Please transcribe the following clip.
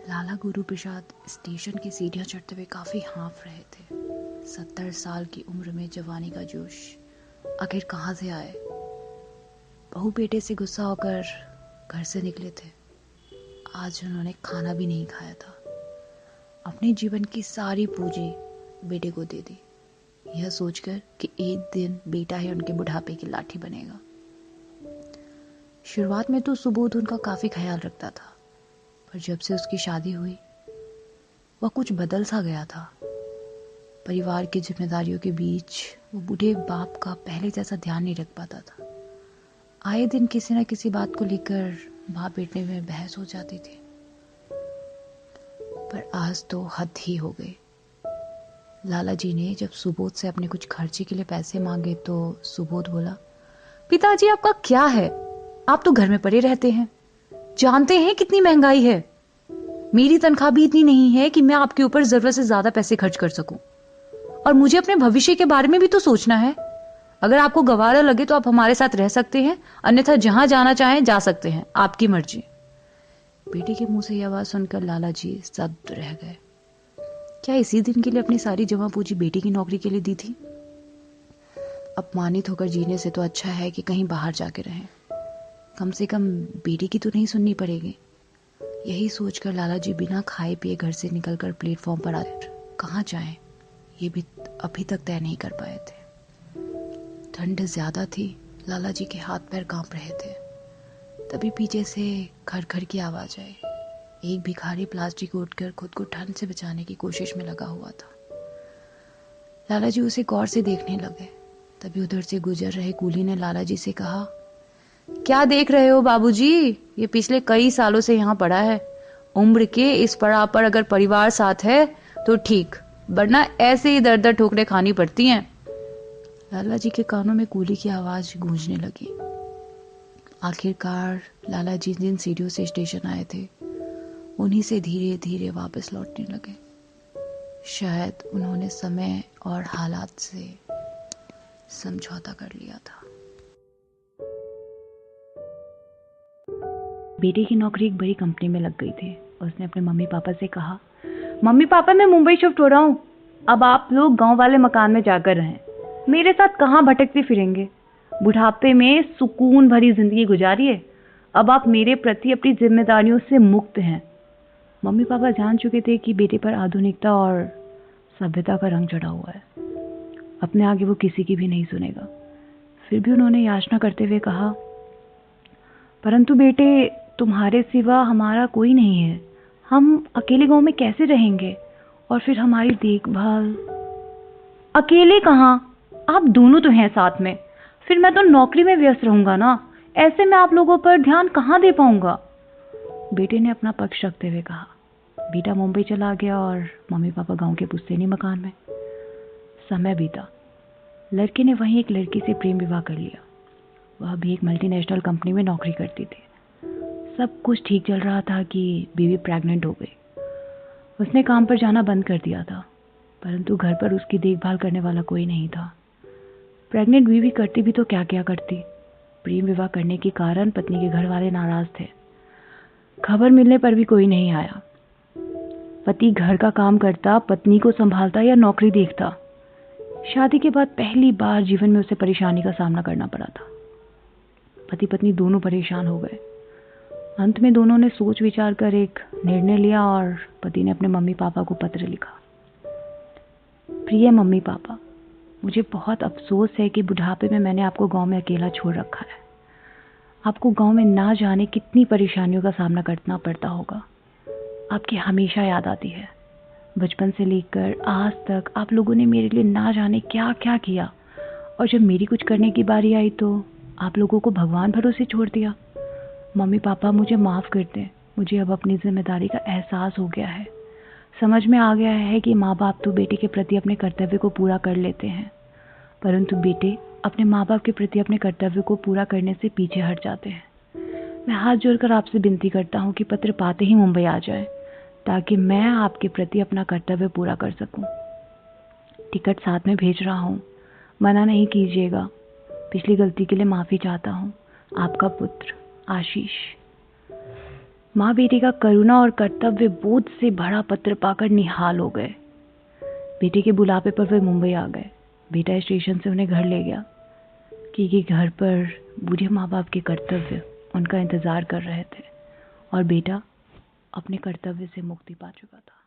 लाला Guru Prasad station की सीढ़ियां चढ़ते हुए काफी हाँफ रहे थे। 70 साल की उम्र में जवानी का जोश आखिर कहाँ से आए। बहू बेटे से गुस्सा होकर घर से निकले थे। आज उन्होंने खाना भी नहीं खाया था। अपने जीवन की सारी पूंजी बेटे को दे दी, यह सोचकर कि एक दिन बेटा ही उनके बुढ़ापे की लाठी बनेगा। शुरुआत में तो सुबोध उनका काफी ख्याल रखता था, पर जब से उसकी शादी हुई वह कुछ बदल सा गया था। परिवार की जिम्मेदारियों के बीच वो बूढ़े बाप का पहले जैसा ध्यान नहीं रख पाता था। आए दिन किसी न किसी बात को लेकर बाप बेटे में बहस हो जाती थी, पर आज तो हद ही हो गई। लाला जी ने जब सुबोध से अपने कुछ खर्चे के लिए पैसे मांगे तो सुबोध बोला, पिताजी आपका क्या है, आप तो घर में पड़े रहते हैं, जानते हैं कितनी महंगाई है। मेरी तनख्वाह भी इतनी नहीं है कि मैं आपके ऊपर जरूरत से ज्यादा पैसे खर्च कर सकूं, और मुझे अपने भविष्य के बारे में भी तो सोचना है। अगर आपको गवारा लगे तो आप हमारे साथ रह सकते हैं, अन्यथा जहां जाना चाहें जा सकते हैं, आपकी मर्जी। बेटे के मुंह से यह आवाज सुनकर लाला जी स्तब्ध रह गए। क्या इसी दिन के लिए अपनी सारी जमा पूंजी बेटी की नौकरी के लिए दी थी? अपमानित होकर जीने से तो अच्छा है कि कहीं बाहर जाके रहें, कम से कम बेटी की तो नहीं सुननी पड़ेगी। यही सोचकर लाला जी बिना खाए पिए घर से निकलकर प्लेटफॉर्म पर आकर कहाँ जाएं, ये भी अभी तक तय नहीं कर पाए थे। ठंड ज्यादा थी, लाला जी के हाथ पैर कांप रहे थे। तभी पीछे से खर खर की आवाज आई। एक भिखारी प्लास्टिक ओढ़कर खुद को ठंड से बचाने की कोशिश में लगा हुआ था। लाला जी उसे गौर से देखने लगे। तभी उधर से गुजर रहे कूली ने लाला जी से कहा, क्या देख रहे हो बाबूजी, ये पिछले कई सालों से यहाँ पड़ा है। उम्र के इस पड़ाव पर अगर परिवार साथ है तो ठीक, वरना ऐसे ही दर दर ठोकरें खानी पड़ती हैं। लाला जी के कानों में कूली की आवाज गूंजने लगी। आखिरकार लाला जी जिन सीढ़ियों से स्टेशन आए थे उन्हीं से धीरे धीरे वापस लौटने लगे। शायद उन्होंने समय और हालात से समझौता कर लिया था। बेटे की नौकरी एक बड़ी कंपनी में लग गई थी। उसने अपने मम्मी पापा से कहा, मम्मी पापा मैं मुंबई शिफ्ट हो रहा हूँ, अब आप लोग गांव वाले मकान में जाकर रहें। मेरे साथ कहाँ भटकते फिरेंगे, बुढ़ापे में सुकून भरी जिंदगी गुजारिए। अब आप मेरे प्रति अपनी जिम्मेदारियों से मुक्त हैं। मम्मी पापा जान चुके थे कि बेटे पर आधुनिकता और सभ्यता का रंग चढ़ा हुआ है। अपने आगे वो किसी की भी नहीं सुनेगा। फिर भी उन्होंने याचना करते हुए कहा, परंतु बेटे तुम्हारे सिवा हमारा कोई नहीं है, हम अकेले गांव में कैसे रहेंगे, और फिर हमारी देखभाल। अकेले कहाँ, आप दोनों तो हैं साथ में, फिर मैं तो नौकरी में व्यस्त रहूंगा ना, ऐसे में आप लोगों पर ध्यान कहाँ दे पाऊंगा। बेटे ने अपना पक्ष रखते हुए कहा। बेटा मुंबई चला गया और मम्मी पापा गांव के पुश्तैनी मकान में। समय बीता। लड़के ने वहीं एक लड़की से प्रेम विवाह कर लिया। वह भी एक मल्टीनेशनल कंपनी में नौकरी करती थी। सब कुछ ठीक चल रहा था कि बीवी प्रेग्नेंट हो गई। उसने काम पर जाना बंद कर दिया था, परंतु घर पर उसकी देखभाल करने वाला कोई नहीं था। प्रेग्नेंट बीवी करती भी तो क्या क्या करती। प्रेम विवाह करने के कारण पत्नी के घर वाले नाराज थे। खबर मिलने पर भी कोई नहीं आया। पति घर का काम करता, पत्नी को संभालता या नौकरी देखता। शादी के बाद पहली बार जीवन में उसे परेशानी का सामना करना पड़ा था। पति पत्नी दोनों परेशान हो गए। अंत में दोनों ने सोच विचार कर एक निर्णय लिया और पति ने अपने मम्मी पापा को पत्र लिखा। प्रिय मम्मी पापा, मुझे बहुत अफसोस है कि बुढ़ापे में मैंने आपको गांव में अकेला छोड़ रखा है। आपको गांव में ना जाने कितनी परेशानियों का सामना करना पड़ता होगा। आपकी हमेशा याद आती है। बचपन से लेकर आज तक आप लोगों ने मेरे लिए ना जाने क्या क्या किया, और जब मेरी कुछ करने की बारी आई तो आप लोगों को भगवान भरोसे छोड़ दिया। मम्मी पापा मुझे माफ़ कर दें, मुझे अब अपनी जिम्मेदारी का एहसास हो गया है। समझ में आ गया है कि माँ बाप तो बेटे के प्रति अपने कर्तव्य को पूरा कर लेते हैं, परंतु बेटे अपने माँ बाप के प्रति अपने कर्तव्य को पूरा करने से पीछे हट जाते हैं। मैं हाथ जोड़कर आपसे विनती करता हूँ कि पत्र पाते ही मुंबई आ जाए, ताकि मैं आपके प्रति अपना कर्तव्य पूरा कर सकूं। टिकट साथ में भेज रहा हूँ, मना नहीं कीजिएगा। पिछली गलती के लिए माफ़ी चाहता हूँ। आपका पुत्र आशीष। माँ बेटी का करुणा और कर्तव्य बोध से भरा पत्र पाकर निहाल हो गए। बेटे के बुलावे पर वे मुंबई आ गए। बेटा स्टेशन से उन्हें घर ले गया, क्योंकि घर पर बूढ़े माँ बाप के कर्तव्य उनका इंतजार कर रहे थे और बेटा अपने कर्तव्य से मुक्ति पा चुका था।